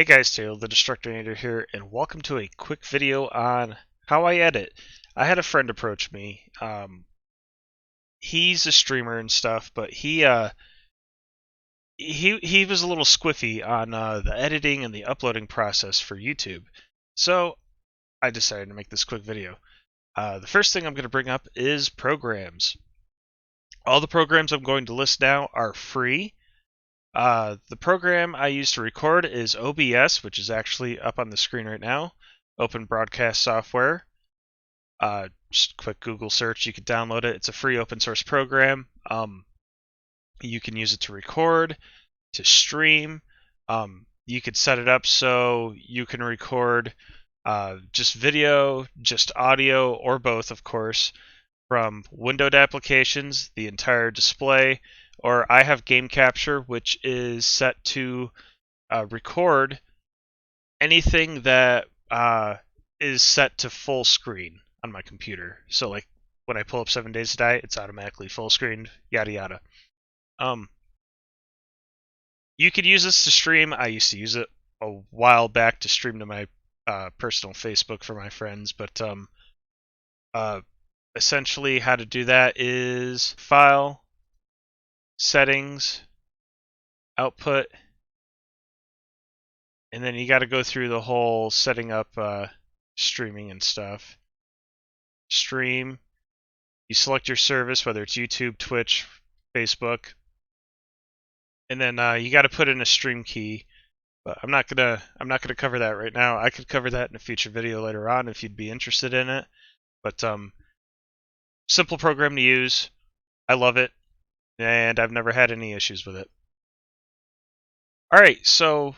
Hey guys, Taylor the Destructonator here, and welcome to a quick video on how I edit. I had a friend approach me. He's a streamer and stuff, but he was a little squiffy on the editing and the uploading process for YouTube. So I decided to make this quick video. The first thing I'm going to bring up is programs. All the programs I'm going to list now are free. The program I use to record is OBS, which is actually up on the screen right now. Open Broadcast Software. Just a quick Google search, you can download it. It's a free open source program. You can use it to record, to stream. You could set it up so you can record just video, just audio, or both, of course, from windowed applications, the entire display, or I have game capture, which is set to record anything that is set to full screen on my computer. So like when I pull up 7 Days to Die, it's automatically full screened, yada yada. You could use this to stream. I used to use it a while back to stream to my personal Facebook for my friends, but essentially how to do that is File, Settings, Output, and then you got to go through the whole setting up streaming and stuff. Stream, you select your service, whether it's YouTube, Twitch, Facebook, and then you got to put in a stream key. But I'm not gonna cover that right now. I could cover that in a future video later on if you'd be interested in it. But simple program to use. I love it, and I've never had any issues with it. All right, so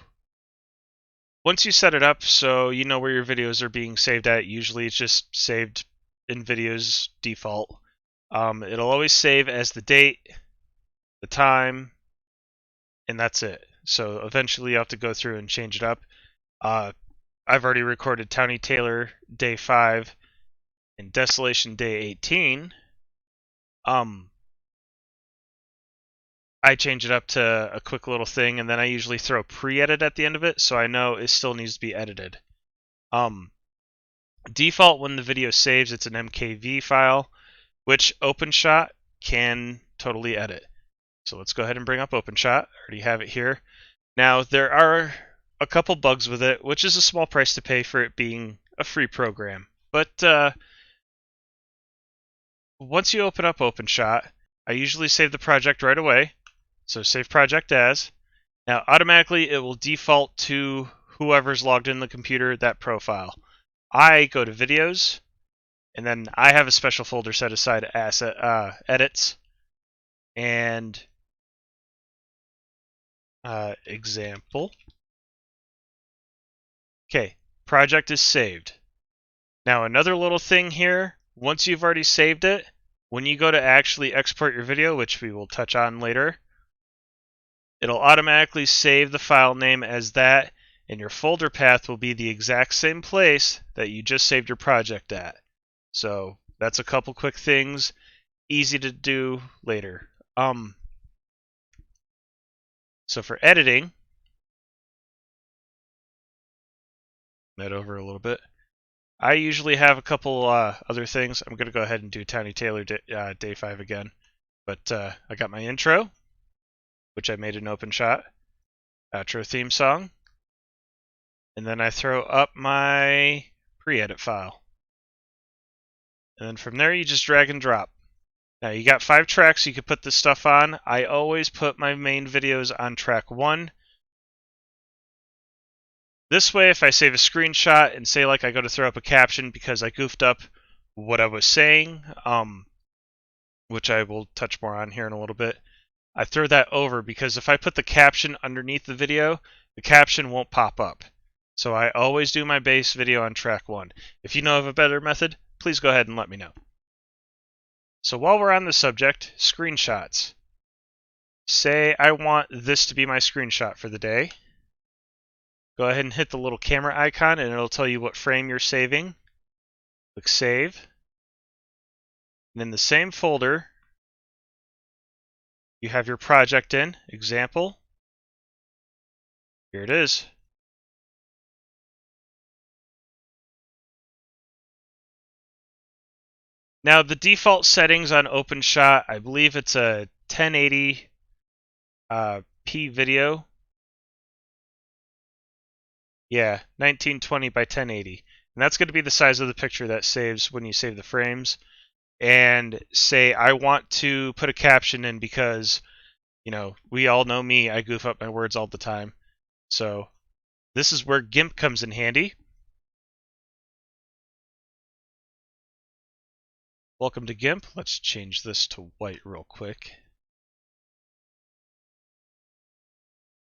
once you set it up, so you know where your videos are being saved at. Usually, it's just saved in videos default. It'll always save as the date, the time, and that's it. So eventually you have to go through and change it up. I've already recorded Townie Taylor Day 5 and Desolation Day 18. I change it up to a quick little thing, and then I usually throw pre-edit at the end of it, so I know it still needs to be edited. Default, when the video saves, it's an MKV file, which OpenShot can totally edit. So let's go ahead and bring up OpenShot. I already have it here. Now, there are a couple bugs with it, which is a small price to pay for it being a free program. But once you open up OpenShot, I usually save the project right away. So save project as. Now, automatically it will default to whoever's logged in the computer, that profile. I go to videos, and then I have a special folder set aside asset edits and example. Okay, project is saved. Now another little thing here, once you've already saved it, when you go to actually export your video, which we will touch on later, it'll automatically save the file name as that, and your folder path will be the exact same place that you just saved your project at. So that's a couple quick things, easy to do later. So for editing, that over a little bit. I usually have a couple other things. I'm going to go ahead and do Townie Taylor Day 5 again. But I got my intro, which I made an OpenShot, outro theme song, and then I throw up my pre-edit file. And then from there you just drag and drop. Now you got 5 tracks you could put this stuff on. I always put my main videos on track 1. This way, if I save a screenshot and say like I go to throw up a caption because I goofed up what I was saying, which I will touch more on here in a little bit, I throw that over because if I put the caption underneath the video, the caption won't pop up. So I always do my base video on track 1. If you know of a better method, please go ahead and let me know. So while we're on the subject, screenshots. Say I want this to be my screenshot for the day. Go ahead and hit the little camera icon and it'll tell you what frame you're saving. Click Save. And in the same folder, you have your project in, example. Here it is. Now the default settings on OpenShot, I believe it's a 1080 p video. Yeah, 1920 by 1080. And that's going to be the size of the picture that saves when you save the frames. And say I want to put a caption in because, we all know me, I goof up my words all the time. So this is where GIMP comes in handy. Welcome to GIMP. Let's change this to white real quick.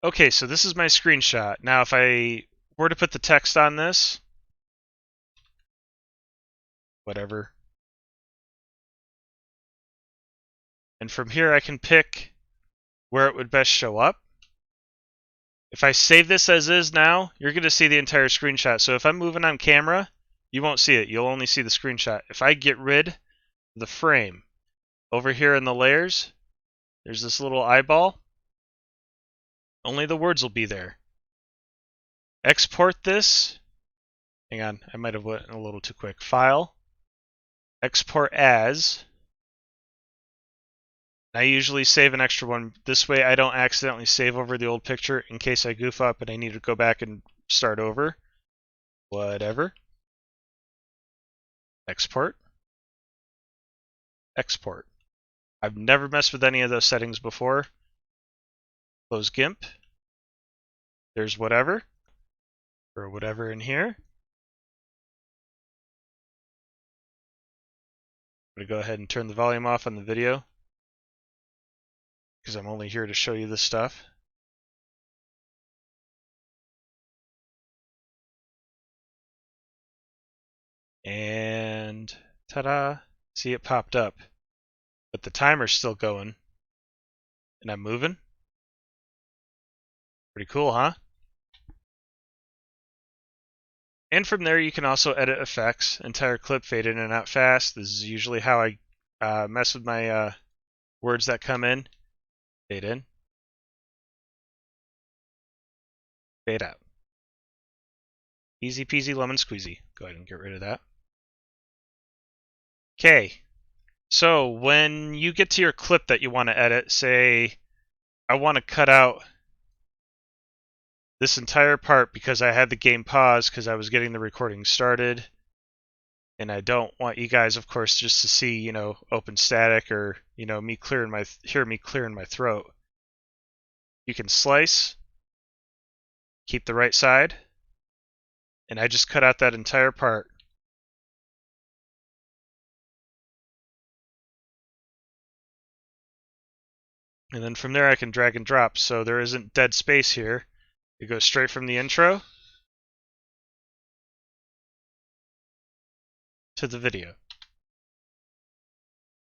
Okay, so this is my screenshot. Now if I were to put the text on this, whatever, and from here I can pick where it would best show up. If I save this as is now, you're going to see the entire screenshot. So if I'm moving on camera, you won't see it. You'll only see the screenshot. If I get rid of the frame, over here in the layers, there's this little eyeball. Only the words will be there. Export this. Hang on, I might have went a little too quick. File. Export as. I usually save an extra one. This way I don't accidentally save over the old picture in case I goof up and I need to go back and start over. Whatever. Export. Export. I've never messed with any of those settings before. Close GIMP. There's whatever. Or whatever in here. I'm going to go ahead and turn the volume off on the video because I'm only here to show you this stuff. And ta-da! See, it popped up. But the timer's still going. And I'm moving. Pretty cool, huh? And from there you can also edit effects. Entire clip fade in and out fast. This is usually how I mess with my words that come in. Fade in. Fade out. Easy peasy lemon squeezy. Go ahead and get rid of that. Okay. So when you get to your clip that you want to edit, say I want to cut out this entire part because I had the game paused because I was getting the recording started. And I don't want you guys, of course, just to see, open static or, hear me clearing my throat. You can slice, keep the right side, and I just cut out that entire part. And then from there I can drag and drop, so there isn't dead space here. It goes straight from the intro to the video.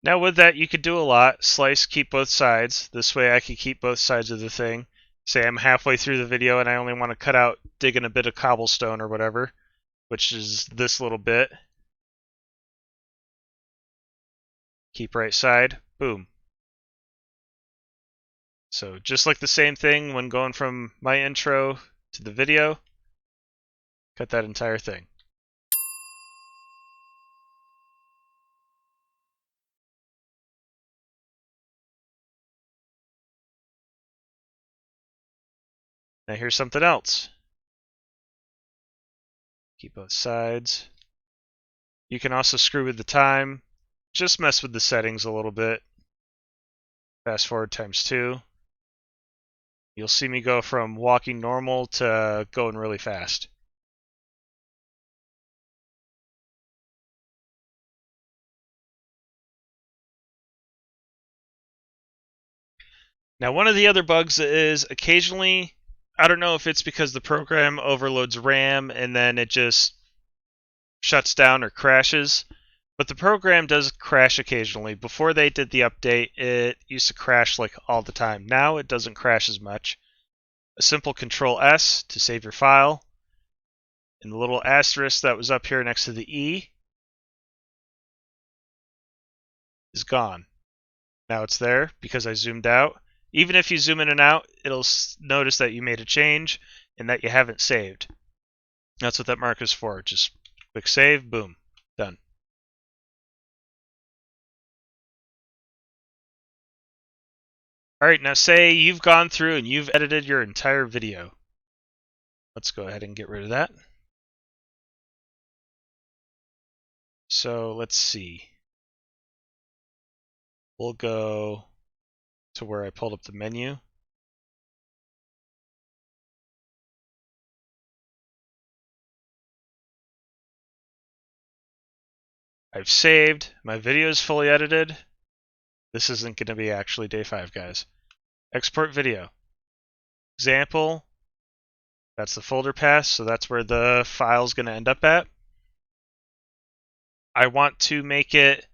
Now with that, you could do a lot. Slice, keep both sides. This way I can keep both sides of the thing. Say I'm halfway through the video and I only want to cut out digging a bit of cobblestone or whatever, which is this little bit. Keep right side, boom. So just like the same thing when going from my intro to the video, cut that entire thing. Now here's something else. Keep both sides. You can also screw with the time. Just mess with the settings a little bit. Fast forward ×2. You'll see me go from walking normal to going really fast. Now one of the other bugs is occasionally, I don't know if it's because the program overloads RAM and then it just shuts down or crashes, but the program does crash occasionally. Before they did the update, it used to crash like all the time. Now it doesn't crash as much. A simple Control S to save your file, and the little asterisk that was up here next to the E is gone. Now it's there because I zoomed out. Even if you zoom in and out, it'll notice that you made a change and that you haven't saved. That's what that mark is for. Just click save, boom, done. Alright, now say you've gone through and you've edited your entire video. Let's go ahead and get rid of that. So let's see. We'll go to where I pulled up the menu. I've saved. My video is fully edited. This isn't going to be actually day 5, guys. Export video. Example. That's the folder path, so that's where the file's going to end up at. I want to make it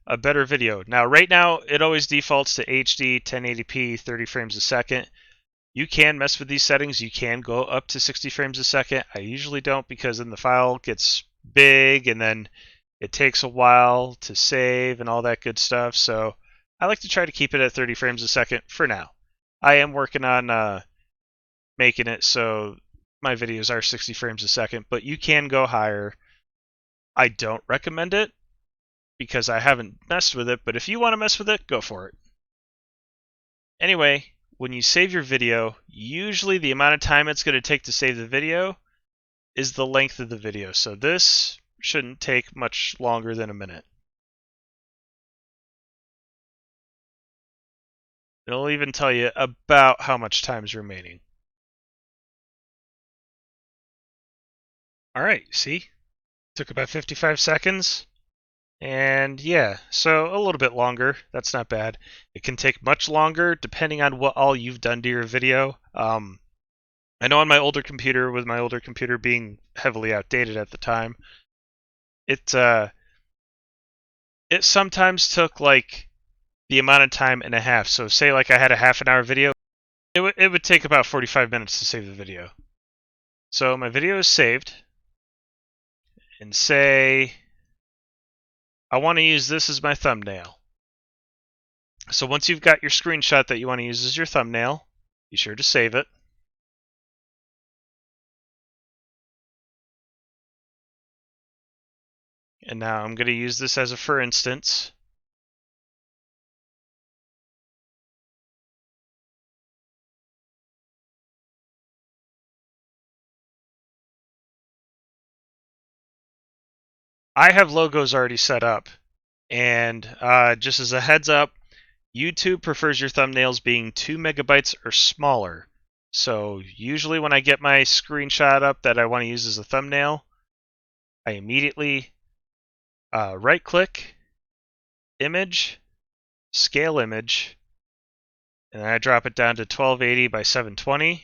a better video. Now, right now, it always defaults to HD, 1080p, 30 frames a second. You can mess with these settings. You can go up to 60 frames a second. I usually don't because then the file gets big and then it takes a while to save and all that good stuff. So I like to try to keep it at 30 frames a second for now. I am working on making it so my videos are 60 frames a second, but you can go higher. I don't recommend it because I haven't messed with it, but if you want to mess with it, go for it. Anyway, when you save your video, usually the amount of time it's going to take to save the video is the length of the video. So this shouldn't take much longer than a minute. It'll even tell you about how much time is remaining. Alright, see? Took about 55 seconds. And yeah, so a little bit longer. That's not bad. It can take much longer depending on what all you've done to your video. I know on my older computer, with my older computer being heavily outdated at the time, it sometimes took like the amount of time and a half. So say like I had a half an hour video, it would take about 45 minutes to save the video. So my video is saved, and say I want to use this as my thumbnail. So once you've got your screenshot that you want to use as your thumbnail, be sure to save it. And now I'm going to use this as a for instance. I have logos already set up. And just as a heads up, YouTube prefers your thumbnails being 2 megabytes or smaller. So usually when I get my screenshot up that I want to use as a thumbnail, I immediately right click, image, scale image, and I drop it down to 1280 by 720.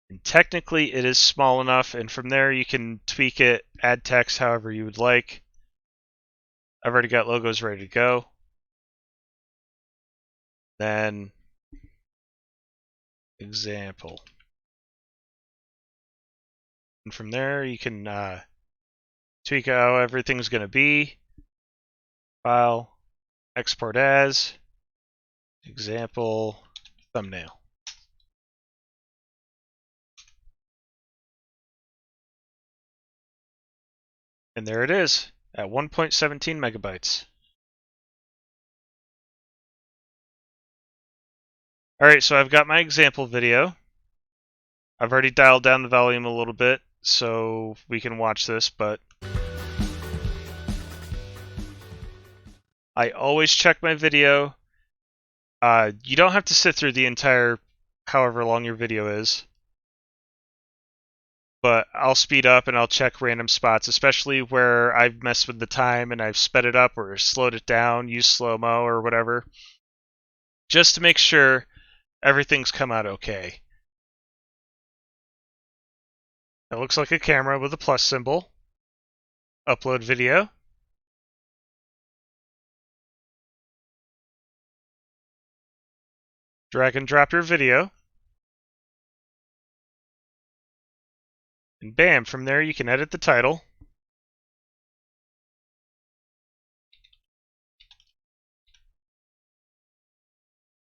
And technically it is small enough, and from there you can tweak it, add text however you would like. I've already got logos ready to go. Then example. And from there you can tweak how everything's going to be. File, export as, example, thumbnail. And there it is at 1.17 megabytes. Alright, so I've got my example video. I've already dialed down the volume a little bit so we can watch this, but I always check my video. You don't have to sit through the entire however long your video is, but I'll speed up and I'll check random spots, especially where I've messed with the time and I've sped it up or slowed it down, used slow-mo or whatever, just to make sure everything's come out okay. It looks like a camera with a plus symbol. Upload video. Drag and drop your video. And bam, from there you can edit the title.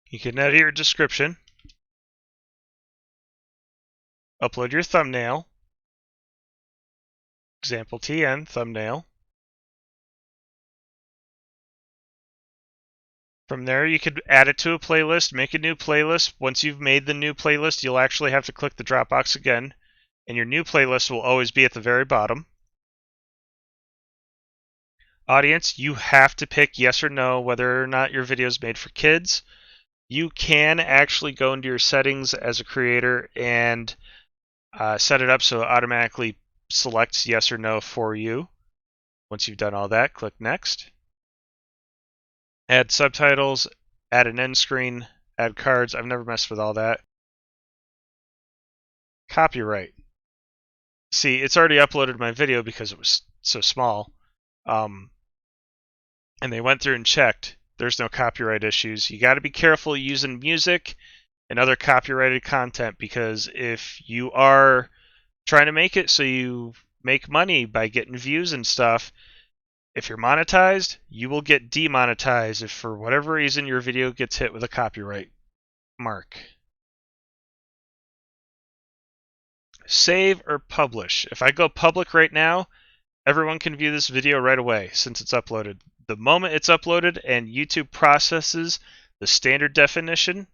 You can edit your description. Upload your thumbnail. Example TN thumbnail. From there, you could add it to a playlist, make a new playlist. Once you've made the new playlist, you'll actually have to click the Dropbox again, and your new playlist will always be at the very bottom. Audience, you have to pick yes or no whether or not your video is made for kids. You can actually go into your settings as a creator and set it up so it automatically selects yes or no for you. Once you've done all that, click next. Add subtitles, add an end screen, add cards. I've never messed with all that. Copyright. See, it's already uploaded my video because it was so small. And they went through and checked. There's no copyright issues. You got to be careful using music and other copyrighted content, because if you are trying to make it so you make money by getting views and stuff, if you're monetized, you will get demonetized if for whatever reason your video gets hit with a copyright mark. Save or publish. If I go public right now, everyone can view this video right away since it's uploaded. The moment it's uploaded and YouTube processes the standard definition,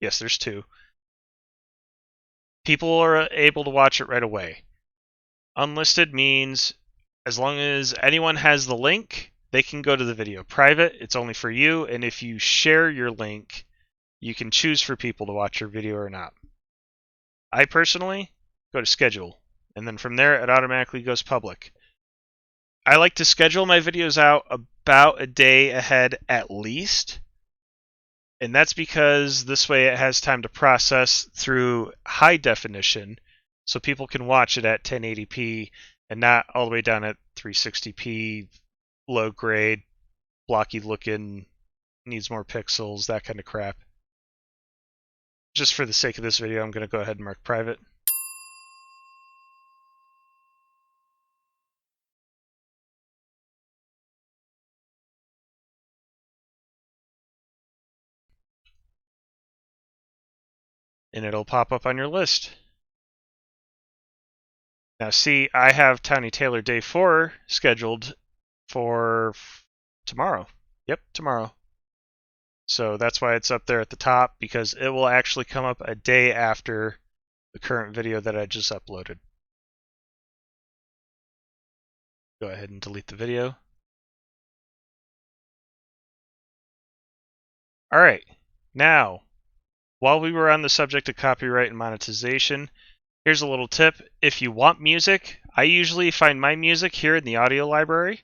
yes, there's two, people are able to watch it right away. Unlisted means as long as anyone has the link, they can go to the video. Private, it's only for you, and if you share your link, you can choose for people to watch your video or not. I personally go to schedule, and then from there it automatically goes public. I like to schedule my videos out about a day ahead at least, and that's because this way it has time to process through high definition so people can watch it at 1080p and not all the way down at 360p, low grade, blocky looking, needs more pixels, that kind of crap. Just for the sake of this video, I'm going to go ahead and mark private. And it'll pop up on your list. Now see, I have Tiny Taylor Day 4 scheduled for tomorrow. Yep, tomorrow. So that's why it's up there at the top, because it will actually come up a day after the current video that I just uploaded. Go ahead and delete the video. Alright, now, while we were on the subject of copyright and monetization, here's a little tip. If you want music, I usually find my music here in the audio library.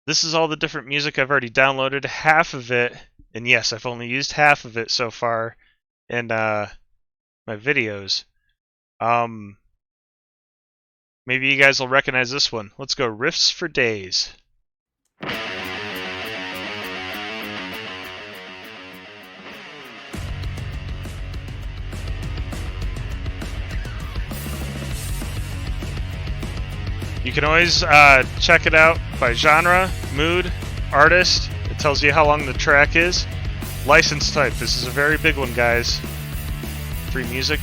This is all the different music I've already downloaded, half of it, and yes, I've only used half of it so far in my videos. Maybe you guys will recognize this one. Let's go Riffs for Days. You can always check it out by genre, mood, artist. It tells you how long the track is. License type. This is a very big one, guys. Free music.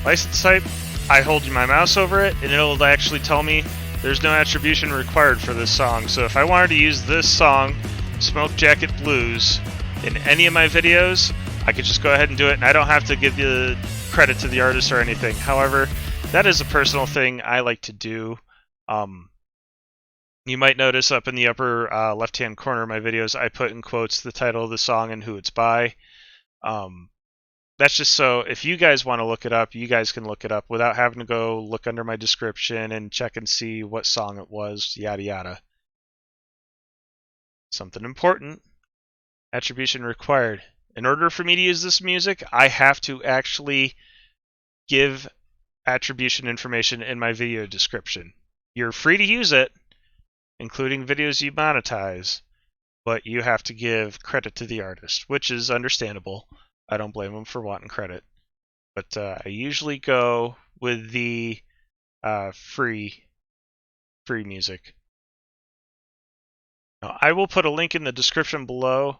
License type. I hold my mouse over it, and it'll actually tell me there's no attribution required for this song. So if I wanted to use this song, Smoke Jacket Blues, in any of my videos, I could just go ahead and do it, and I don't have to give you credit to the artist or anything. However, that is a personal thing I like to do. You might notice up in the upper left-hand corner of my videos, I put in quotes the title of the song and who it's by. That's just so if you guys want to look it up, you guys can look it up without having to go look under my description and check and see what song it was, yada yada. Something important. Attribution required. In order for me to use this music, I have to actually give attribution information in my video description. You're free to use it, including videos you monetize, but you have to give credit to the artist, which is understandable. I don't blame them for wanting credit. But I usually go with the free music. Now, I will put a link in the description below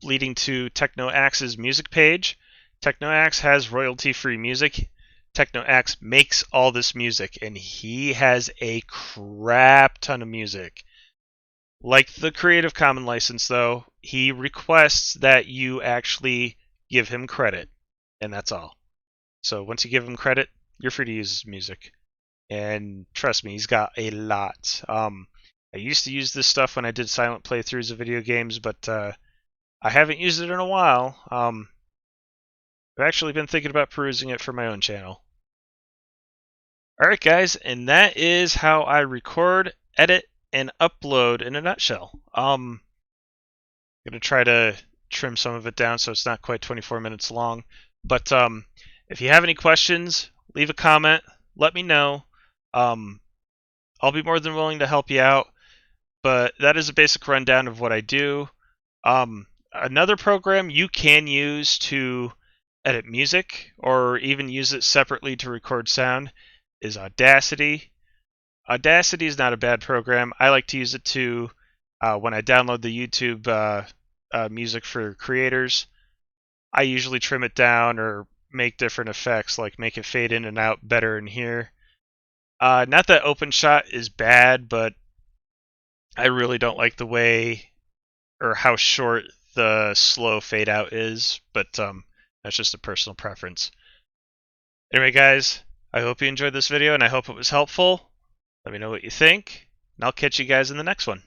leading to TechnoAxe's music page. TechnoAxe has royalty-free music. TechnoAxe makes all this music, and he has a crap ton of music. Like the Creative Commons license, though, he requests that you actually give him credit, and that's all. So once you give him credit, you're free to use his music. And trust me, he's got a lot. I used to use this stuff when I did silent playthroughs of video games, but I haven't used it in a while. I've actually been thinking about perusing it for my own channel. Alright guys, and that is how I record, edit, and upload in a nutshell. I'm gonna try to trim some of it down so it's not quite 24 minutes long. But if you have any questions, leave a comment, let me know. I'll be more than willing to help you out. But that is a basic rundown of what I do. Another program you can use to edit music or even use it separately to record sound is Audacity. Audacity is not a bad program. I like to use it to when I download the YouTube music for creators. I usually trim it down or make different effects, like make it fade in and out better in here. Not that OpenShot is bad, but I really don't like the way or how short the slow fade out is, but that's just a personal preference. Anyway, guys, I hope you enjoyed this video and I hope it was helpful. Let me know what you think, and I'll catch you guys in the next one.